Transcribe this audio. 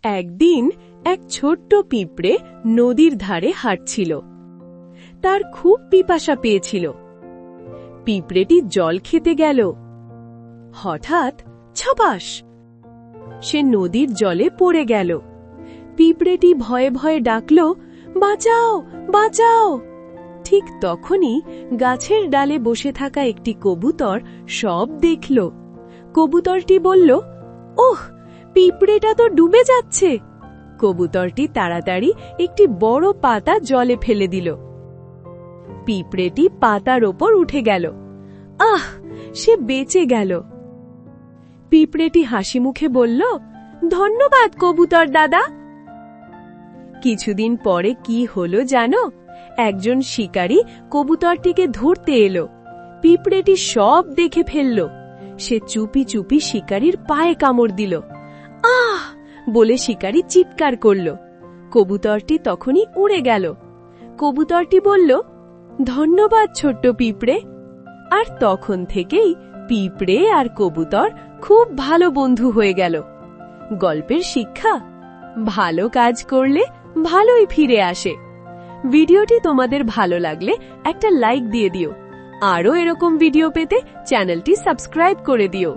একদিন এক ছোট্ট পিঁপড়ে নদীর ধারে হাঁটছিল। তার খুব পিপাসা পেয়েছিল। পিঁপড়েটি জল খেতে গেল। হঠাৎ ছপাস! সে নদীর জলে পড়ে গেল। পিঁপড়েটি ভয়ে ভয়ে ডাকল, বাঁচাও, বাঁচাও! ঠিক তখনই গাছের ডালে বসে থাকা একটি কবুতর সব দেখল। কবুতরটি বলল, ওহ, পিঁপড়েটা তো ডুবে যাচ্ছে। কবুতরটি তাড়াতাড়ি একটি বড় পাতা জলে ফেলে দিল। পিঁপড়েটি পাতার ওপর উঠে গেল। আহ, সে বেঁচে গেল। পিঁপড়েটি হাসি মুখে বলল, ধন্যবাদ কবুতর দাদা। কিছুদিন পরে কি হলো জানো? একজন শিকারী কবুতরটিকে ধরতে এলো। পিঁপড়েটি সব দেখে ফেলল। সে চুপি চুপি শিকারীর পায়ে কামড় দিল। আহ বলে শিকারী চিৎকার করল। কবুতরটি তখনই উড়ে গেল। কবুতরটি বলল, ধন্যবাদ ছোট্ট পিঁপড়ে। আর তখন থেকেই পিঁপড়ে আর কবুতর খুব ভালো বন্ধু হয়ে গেল। গল্পের শিক্ষা: ভালো কাজ করলে ভালোই ফিরে আসে। ভিডিওটি তোমাদের ভালো লাগলে একটা লাইক দিয়ে দিও। আরও এরকম ভিডিও পেতে চ্যানেলটি সাবস্ক্রাইব করে দিও।